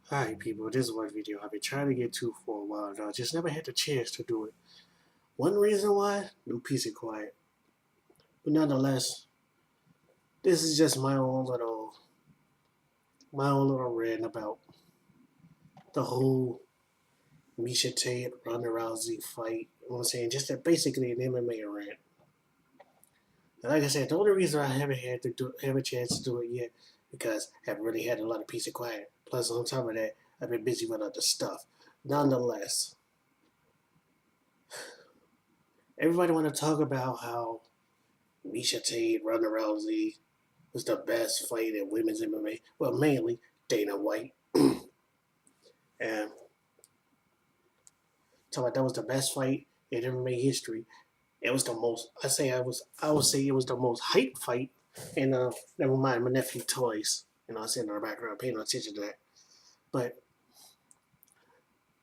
Hi people, this is one video I've been trying to get to for a while now, just never had the chance to do it. One reason why, no peace and quiet. But nonetheless, this is just my own little rant about the whole Miesha Tate, Ronda Rousey fight. You know what I'm saying? Just basically an MMA rant. And like I said, the only reason I haven't have a chance to do it yet because I haven't really had a lot of peace and quiet. Plus, on top of that, I've been busy with other stuff. Nonetheless, everybody want to talk about how Miesha Tate, Ronda Rousey was the best fight in women's MMA. Well, mainly Dana White. And talk about that was the best fight in MMA history. It was the most. I would say it was the most hyped fight. And never mind my nephew toys. I was sitting in the background paying no attention to that. But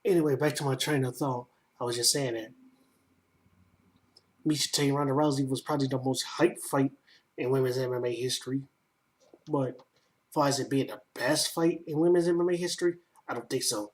anyway, back to my train of thought. I was just saying that Miesha Tate, Ronda Rousey was probably the most hyped fight in women's MMA history. But as far as it being the best fight in women's MMA history, I don't think so.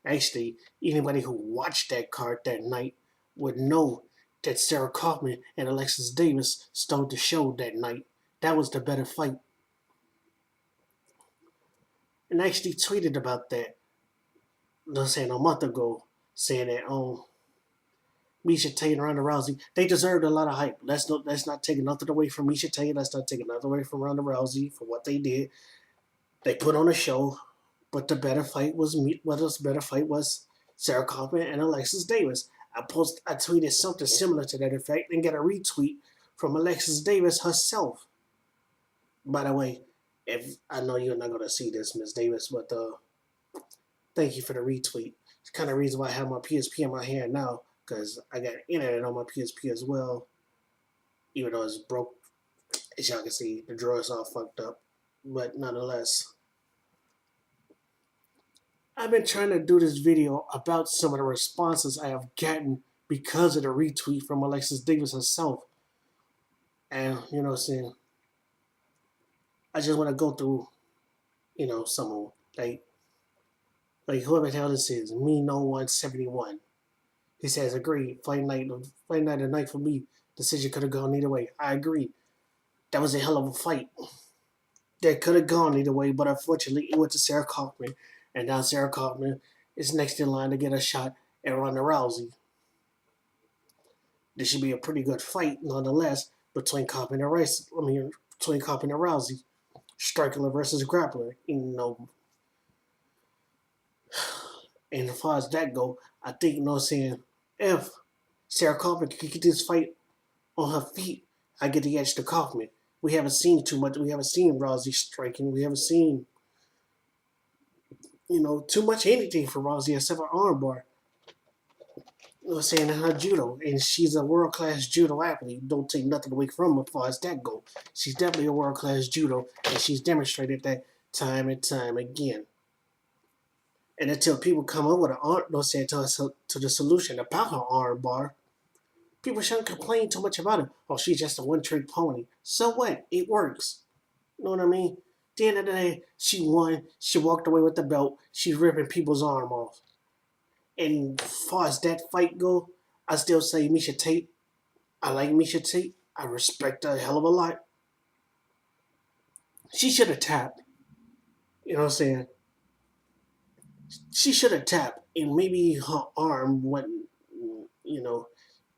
Actually, anybody who watched that card that night would know that Sarah Kaufman and Alexis Davis stole the show that night. That was the better fight. And I actually tweeted about that, saying a month ago, saying that Miesha Tate and Ronda Rousey, they deserved a lot of hype. Let's not take nothing away from Miesha Tate. Let's not take nothing away from Ronda Rousey for what they did. They put on a show, but the better fight was Sarah Kaufman and Alexis Davis. I tweeted something similar to that effect and got a retweet from Alexis Davis herself. By the way, if I know you're not gonna see this, Miss Davis, but thank you for the retweet. It's kind of the reason why I have my PSP in my hand now because I got internet on my PSP as well, even though it's broke. As y'all can see, the drawer's all fucked up, but nonetheless, I've been trying to do this video about some of the responses I have gotten because of the retweet from Alexis Davis herself. And, you know what I'm saying? I just want to go through, some of them. Like whoever the hell this is, me no 171. He says, agree. Fight night tonight for me. Decision could have gone either way. I agree. That was a hell of a fight. That could have gone either way, but unfortunately it went to Sarah Kaufman. And now Sarah Kaufman is next in line to get a shot at Ronda Rousey. This should be a pretty good fight, nonetheless, between Kaufman and Rousey. Striker versus grappler. And as far as that go, I think, if Sarah Kaufman can get this fight on her feet, I get the edge to Kaufman. We haven't seen too much. We haven't seen Rousey striking. We haven't seen, too much anything for Rousey except for armbar. You know what I'm saying, in her judo, and she's a world class judo athlete. Don't take nothing away from her as far as that goes. She's definitely a world class judo, and she's demonstrated that time and time again. And until people come up with to the solution about her arm bar, people shouldn't complain too much about it. Oh, she's just a one trick pony. So what? It works. You know what I mean? At the end of the day, she won. She walked away with the belt. She's ripping people's arm off. And as far as that fight go, I still say Miesha Tate. I like Miesha Tate. I respect her a hell of a lot. She should have tapped. You know what I'm saying? She should have tapped, and maybe her arm wouldn't,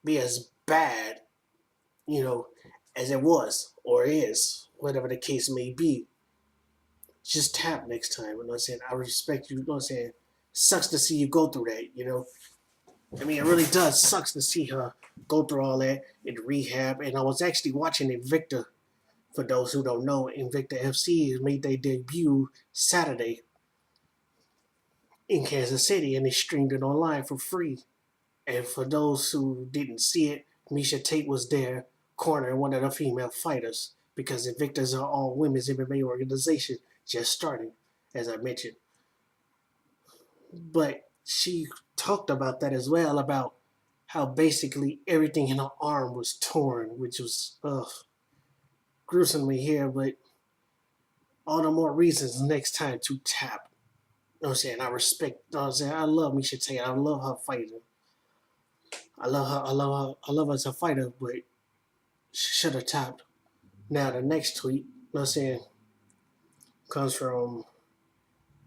be as bad, you know, as it was or is, whatever the case may be. Just tap next time. You know what I'm saying? I respect you. You know what I'm saying? Sucks to see you go through that. I mean, it really does. Sucks to see her go through all that in rehab. And I was actually watching Invicta. For those who don't know, Invicta FC made their debut Saturday in Kansas City, and they streamed it online for free. And for those who didn't see it, Miesha Tate was there cornering one of the female fighters because Invicta is an all women's MMA organization just starting, as I mentioned. But she talked about that as well, about how basically everything in her arm was torn, which was gruesome to hear, but all the more reasons next time to tap. know what I'm saying? I respect, you know what I'm saying? I love Miesha Tate. I love her fighting. I love her. I love her. I love her as a fighter, but she should have topped. Now the next tweet, you know what I'm saying, comes from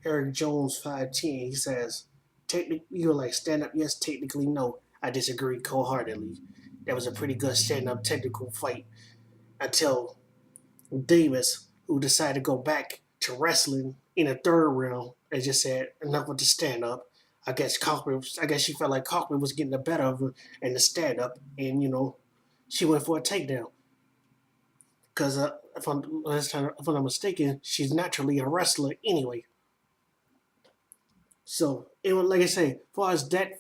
Eric Jones 510. He says, "Technically, you're like stand up. Yes, technically, no. I disagree wholeheartedly. That was a pretty good stand up technical fight until Davis, who decided to go back to wrestling in the third round, and just said enough with the stand up. I guess Kaufman. I guess she felt like Kaufman was getting the better of her in the stand up, and she went for a takedown. Because if I'm not mistaken, she's naturally a wrestler anyway. So it was like I say, far as that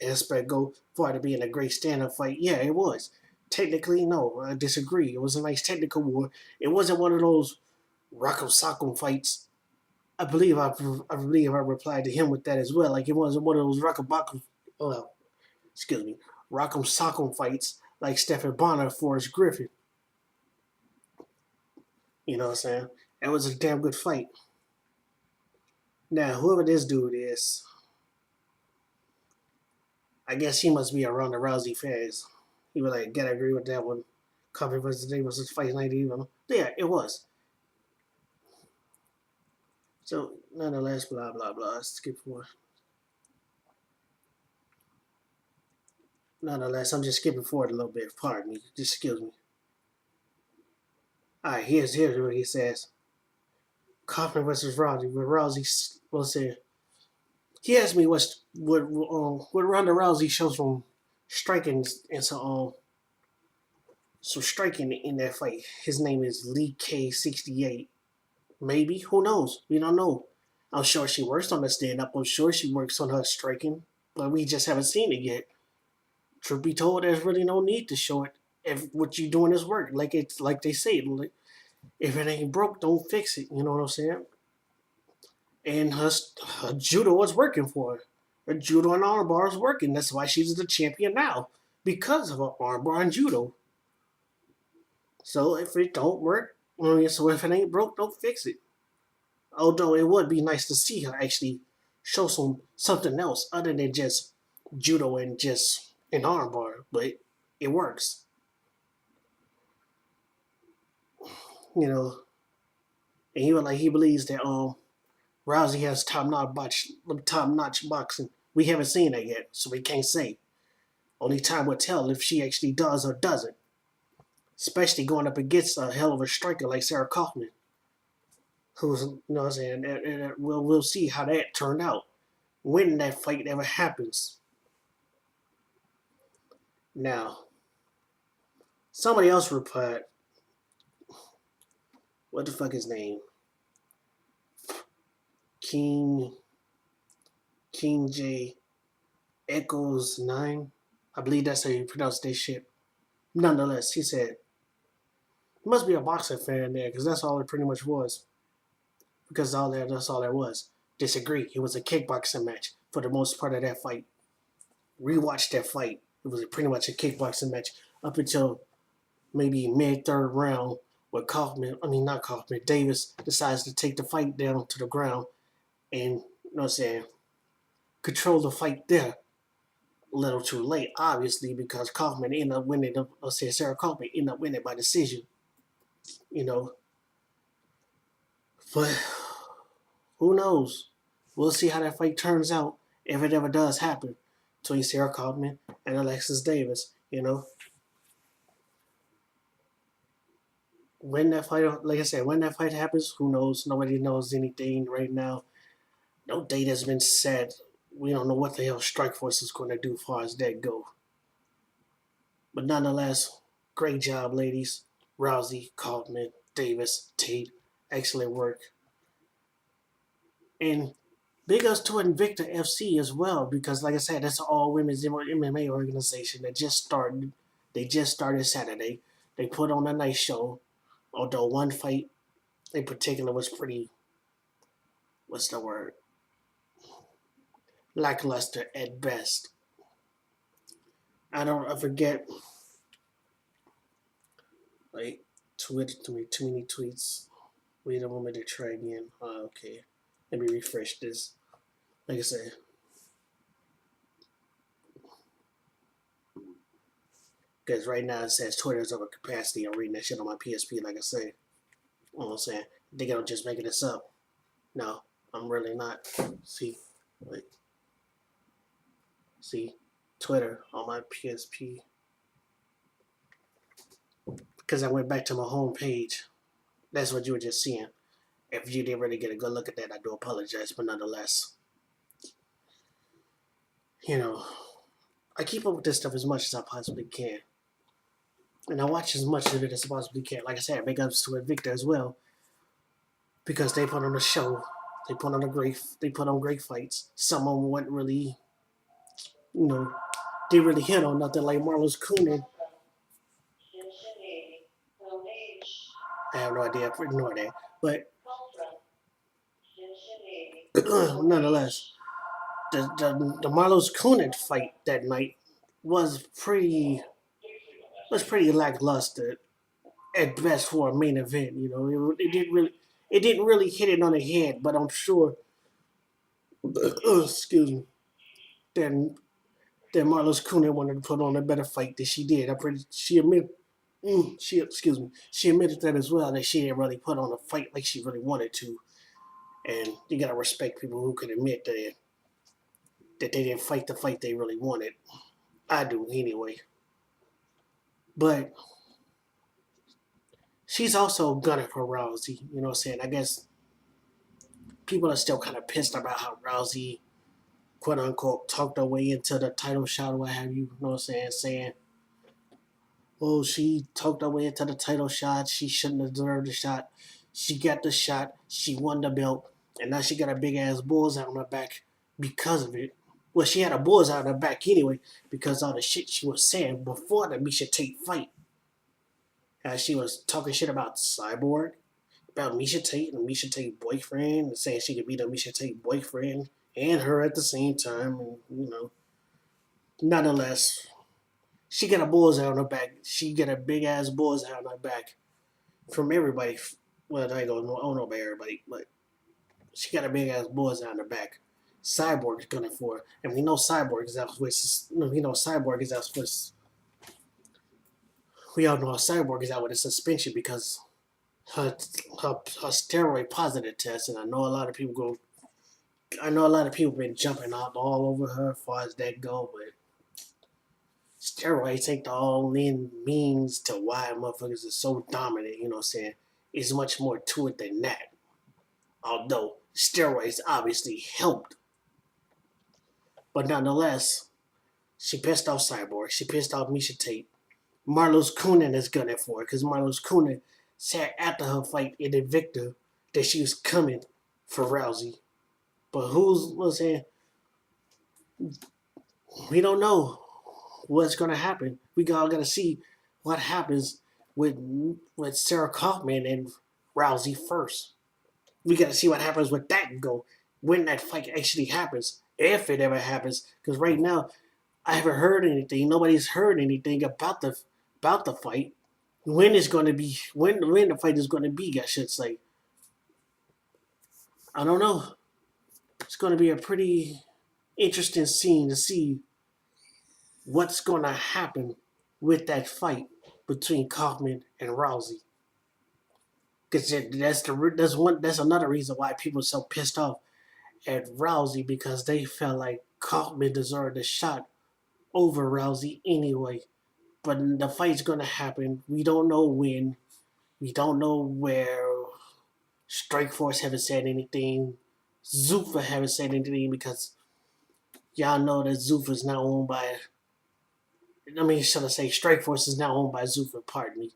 aspect go, far to being a great stand-up fight, yeah, it was. Technically, no, I disagree. It was a nice technical war. It wasn't one of those rock'em sock'em fights. I believe I replied to him with that as well. Like it wasn't one of those well, excuse me, rock'em sock'em fights like Stephen Bonner, Forrest Griffin. You know what I'm saying? That was a damn good fight. Now, whoever this dude is, I guess he must be a Ronda Rousey fan. He was like, gotta agree with that one. Coffee versus Davis was fight night even. Yeah, it was. So, nonetheless, blah, blah, blah. Skip forward. Nonetheless, I'm just skipping forward a little bit. Pardon me. Just excuse me. Alright, here's what he says. Kaufman versus Rousey. But Rousey will say, he asked me what Ronda Rousey shows from striking and some striking in that fight. His name is Lee K68. Maybe. Who knows? We don't know. I'm sure she works on the stand up. I'm sure she works on her striking, but we just haven't seen it yet. Truth be told, there's really no need to show it if what you're doing is work. Like it's like they say, if it ain't broke, don't fix it. You know what I'm saying? And her judo is working for her. Her judo and armbar is working. That's why she's the champion now because of her armbar and judo. So if it don't work, so if it ain't broke, don't fix it. Although it would be nice to see her actually show something else other than just judo and just an armbar, but it works. You know, and he believes that Rousey has top notch boxing. We haven't seen that yet, so we can't say. Only time will tell if she actually does or doesn't. Especially going up against a hell of a striker like Sarah Kaufman, who's what I'm saying, and we'll see how that turned out when that fight ever happens. Now, somebody else replied, what the fuck his name? King J Echoes 9. I believe that's how you pronounce this shit. Nonetheless, he said, must be a boxing fan there, because that's all it pretty much was. Because that's all there was. Disagree. It was a kickboxing match for the most part of that fight. Rewatch that fight. It was pretty much a kickboxing match up until maybe mid third round where not Kaufman, Davis decides to take the fight down to the ground and, you know what I'm saying, control the fight there. A little too late, obviously, because Kaufman ended up winning. Sarah Kaufman ended up winning by decision. You know, but who knows? We'll see how that fight turns out if it ever does happen between Sarah Kaufman and Alexis Davis. You know, when that fight, like I said, when that fight happens, who knows? Nobody knows anything right now. No date has been set. We don't know what the hell Strikeforce is going to do as far as that go. But nonetheless, great job, ladies. Rousey, Kaufman, Davis, Tate, excellent work. And big ups to Invicta FC as well, because like I said, that's an all women's MMA organization that just started. They just started Saturday. They put on a nice show, although one fight in particular was pretty, what's the word? Lackluster at best. I forget, like, Twitter, too many tweets. Wait a moment to try again. Okay. Let me refresh this. Like I said, because right now it says Twitter's over capacity. I'm reading that shit on my PSP. Like I said, you know what I'm saying? I think I'm just making this up. No, I'm really not. See, like, see, Twitter on my PSP. Because I went back to my home page. That's what you were just seeing. If you didn't really get a good look at that, I do apologize, but nonetheless, you know, I keep up with this stuff as much as I possibly can. And I watch as much of it as I possibly can. Like I said, big ups to Invicta as well. Because they put on a show. They put on great fights. Some of them weren't really, you know, didn't really hit on nothing like Marlos Coonan. I have no idea, ignore that. But nonetheless, the Marlos Coonan fight that night was pretty lackluster at best for a main event. You know, it didn't really hit it on the head, but I'm sure, excuse me, that Marlos Coonan wanted to put on a better fight than she did. She admitted that as well, that she didn't really put on a fight like she really wanted to. And you gotta respect people who can admit that they didn't fight the fight they really wanted. I do anyway. But she's also gunning for Rousey. You know what I'm saying? I guess people are still kind of pissed about how Rousey, quote unquote, talked her way into the title shot or what have you. You know what I'm saying? Oh, she talked her way into the title shot. She shouldn't have deserved the shot. She got the shot. She won the belt. And now she got a big ass bullseye on her back because of it. Well, she had a bullseye on her back anyway because all the shit she was saying before the Miesha Tate fight. As she was talking shit about Cyborg, about Miesha Tate and Miesha Tate's boyfriend, and saying she could be the Miesha Tate boyfriend and her at the same time. And, you know, nonetheless, she got a bullseye on her back. She got a big ass bullseye on her back from everybody. Well, I don't know about everybody, but she got a big ass bullseye on her back. Cyborg is gunning for her, and we know Cyborg is out with. We know Cyborg is out with. We all know Cyborg is out with a suspension because her steroid positive test, and I know a lot of people go. I know a lot of people been jumping out all over her as far as that go, but steroids ain't the only means to why motherfuckers are so dominant. You know what I'm saying? It's much more to it than that. Although steroids obviously helped, but nonetheless, she pissed off Cyborg. She pissed off Miesha Tate. Marlos Coonan is gunning for it because Marlos Coonan said after her fight in Invicta that she was coming for Rousey. But what's saying? We don't know what's gonna happen. We all gotta see what happens with Sarah Kaufman and Rousey first. We gotta see what happens with that go when that fight actually happens, if it ever happens. Because right now, I haven't heard anything. Nobody's heard anything about the fight. When it's going to be, when the fight is going to be, I should say. I don't know. It's going to be a pretty interesting scene to see what's going to happen with that fight between Kaufman and Rousey. Because that's another reason why people are so pissed off at Rousey, because they felt like Kaufman deserved a shot over Rousey anyway. But the fight's gonna happen. We don't know when. We don't know where. Strikeforce haven't said anything. Zuffa haven't said anything because y'all know that Zuffa is now owned by. I mean, should I say Strikeforce is now owned by Zuffa, pardon me,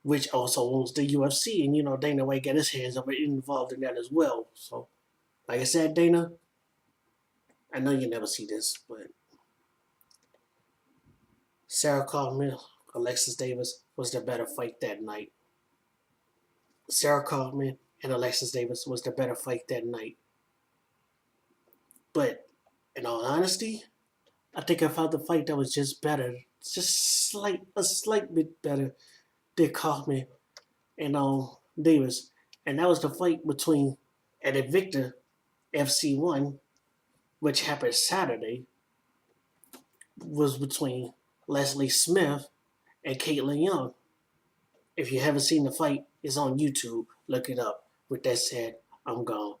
which also owns the UFC, and you know Dana White got his hands up involved in that as well. So, like I said, Dana, I know you never see this, but Sarah Kaufman, Alexis Davis was the better fight that night. Sarah Kaufman and Alexis Davis was the better fight that night. But in all honesty, I think I found the fight that was just better, just a slight bit better than Kaufman and Davis, and that was the fight between And Invicta FC 1, which happened Saturday, was between Leslie Smith and Caitlin Young. If you haven't seen the fight, it's on YouTube. Look it up. With that said, I'm gone.